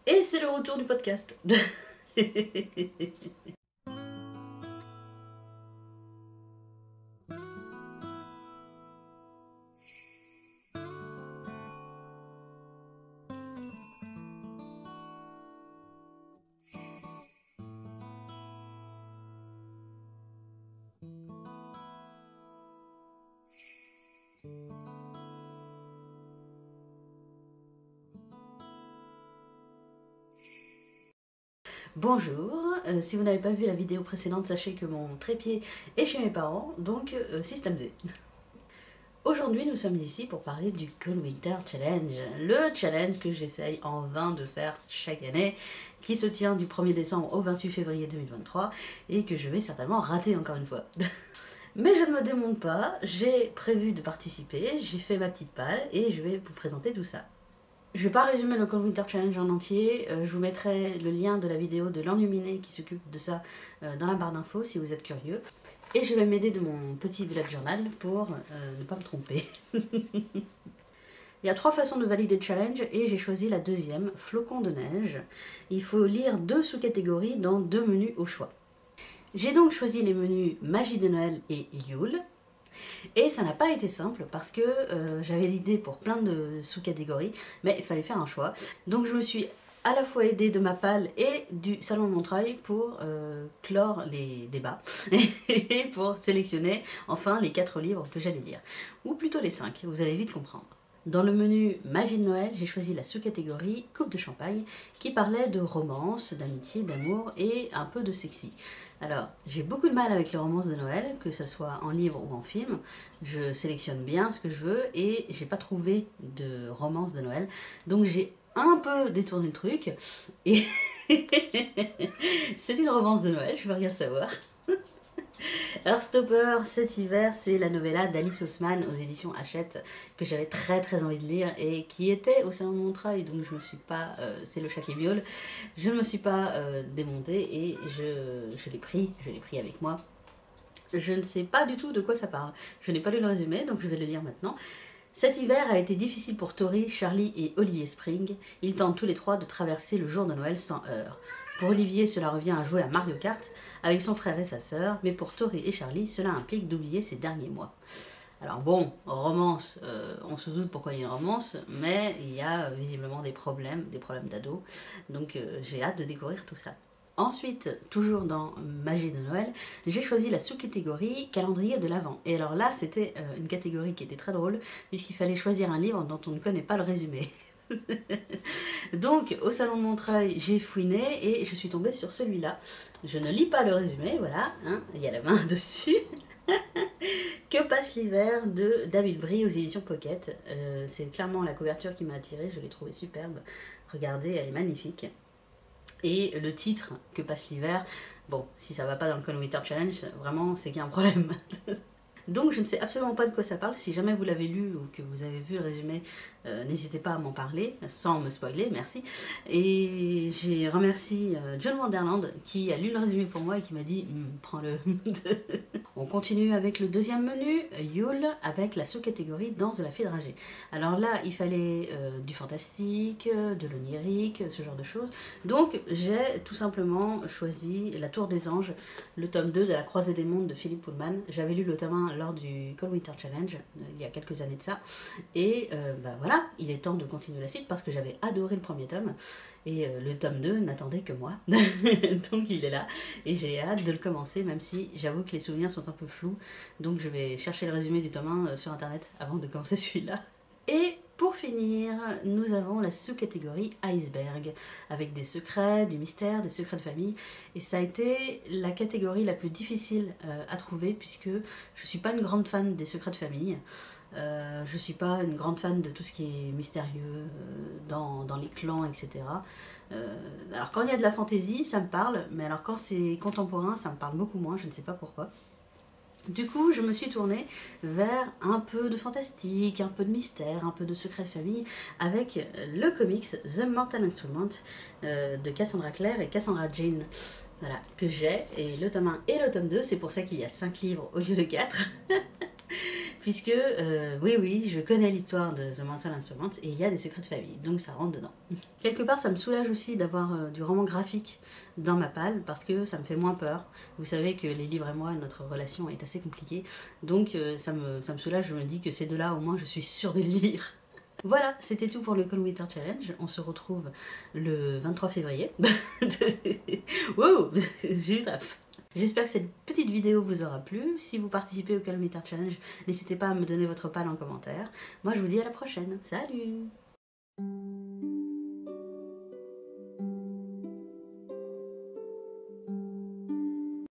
Et c'est le retour du podcast. Bonjour, si vous n'avez pas vu la vidéo précédente, sachez que mon trépied est chez mes parents, donc système D. Aujourd'hui, nous sommes ici pour parler du Cold Winter Challenge, le challenge que j'essaye en vain de faire chaque année, qui se tient du 1er décembre au 28 février 2023 et que je vais certainement rater encore une fois. Mais je ne me démonte pas, j'ai prévu de participer, j'ai fait ma petite palle et je vais vous présenter tout ça. Je ne vais pas résumer le Cold Winter Challenge en entier, je vous mettrai le lien de la vidéo de l'enluminé qui s'occupe de ça dans la barre d'infos si vous êtes curieux. Et je vais m'aider de mon petit bullet journal pour ne pas me tromper. Il y a 3 façons de valider le challenge et j'ai choisi la deuxième, flocon de neige. Il faut lire 2 sous-catégories dans 2 menus au choix. J'ai donc choisi les menus Magie de Noël et Yule. Et ça n'a pas été simple parce que j'avais l'idée pour plein de sous-catégories, mais il fallait faire un choix. Donc je me suis à la fois aidée de ma palle et du salon de Montreuil pour clore les débats et pour sélectionner enfin les 4 livres que j'allais lire. Ou plutôt les 5, vous allez vite comprendre. Dans le menu Magie de Noël, j'ai choisi la sous-catégorie Coupe de champagne qui parlait de romance, d'amitié, d'amour et un peu de sexy. Alors, j'ai beaucoup de mal avec les romances de Noël, que ce soit en livre ou en film. Je sélectionne bien ce que je veux et j'ai pas trouvé de romance de Noël. Donc j'ai un peu détourné le truc et c'est une romance de Noël, je veux rien savoir. Heartstopper, cet hiver, c'est la novella d'Alice Oseman aux éditions Hachette que j'avais très envie de lire et qui était au salon de Montreuil, donc je me suis pas, c'est le chat qui viole, je ne me suis pas démontée et je l'ai pris avec moi. Je ne sais pas du tout de quoi ça parle, je n'ai pas lu le résumé donc je vais le lire maintenant. Cet hiver a été difficile pour Tori, Charlie et Olivier Spring. Ils tentent tous les 3 de traverser le jour de Noël sans heurts. Pour Olivier, cela revient à jouer à Mario Kart avec son frère et sa sœur, mais pour Tori et Charlie, cela implique d'oublier ses derniers mois. Alors bon, romance, on se doute pourquoi il y a une romance, mais il y a visiblement des problèmes d'ados, donc j'ai hâte de découvrir tout ça. Ensuite, toujours dans Magie de Noël, j'ai choisi la sous-catégorie calendrier de l'Avent. Et alors là, c'était une catégorie qui était très drôle, puisqu'il fallait choisir un livre dont on ne connaît pas le résumé. Donc, au salon de Montreuil, j'ai fouiné et je suis tombée sur celui-là. Je ne lis pas le résumé, voilà, hein, il y a la main dessus. Que passe l'hiver de David Brie aux éditions Pocket. C'est clairement la couverture qui m'a attirée, je l'ai trouvée superbe. Regardez, elle est magnifique. Et le titre, Que passe l'hiver, bon, si ça va pas dans le Cold Winter Challenge, vraiment, c'est qu'il y a un problème. Donc je ne sais absolument pas de quoi ça parle. Si jamais vous l'avez lu ou que vous avez vu le résumé, n'hésitez pas à m'en parler, sans me spoiler, merci. Et j'ai remercié John Wanderland qui a lu le résumé pour moi et qui m'a dit prends-le. On continue avec le deuxième menu, Yule, avec la sous-catégorie Danse de la fée dragée. Alors là, il fallait du fantastique, de l'onirique, ce genre de choses. Donc j'ai tout simplement choisi La Tour des Anges, le tome 2 de La Croisée des Mondes de Philippe Pullman. J'avais lu le tome 1 lors du Cold Winter Challenge, il y a quelques années de ça. Et bah voilà, il est temps de continuer la suite parce que j'avais adoré le premier tome. Et le tome 2 n'attendait que moi. Donc il est là. Et j'ai hâte de le commencer, même si j'avoue que les souvenirs sont un peu flous. Donc je vais chercher le résumé du tome 1 sur internet avant de commencer celui-là. Et pour finir, nous avons la sous-catégorie Iceberg, avec des secrets, du mystère, des secrets de famille. Et ça a été la catégorie la plus difficile à trouver, puisque je ne suis pas une grande fan des secrets de famille. Je ne suis pas une grande fan de tout ce qui est mystérieux, dans les clans, etc. Alors quand il y a de la fantaisie, ça me parle, mais alors quand c'est contemporain, ça me parle beaucoup moins, je ne sais pas pourquoi. Du coup, je me suis tournée vers un peu de fantastique, un peu de mystère, un peu de secret de famille, avec le comics The Mortal Instrument de Cassandra Clare et Cassandra Jane. Voilà, que j'ai, et le tome 1 et le tome 2, c'est pour ça qu'il y a 5 livres au lieu de 4. puisque, oui, je connais l'histoire de The Mortal Instrument et il y a des secrets de famille, donc ça rentre dedans. Quelque part, ça me soulage aussi d'avoir du roman graphique dans ma palle, parce que ça me fait moins peur. Vous savez que les livres et moi, notre relation est assez compliquée, donc ça me soulage, je me dis que ces deux-là, au moins, je suis sûre de les lire. Voilà, c'était tout pour le Calm Winter Challenge. On se retrouve le 23 février. Wow, j'ai eu taf. J'espère que cette petite vidéo vous aura plu. Si vous participez au Calm Winter Challenge, n'hésitez pas à me donner votre palle en commentaire. Moi, je vous dis à la prochaine. Salut!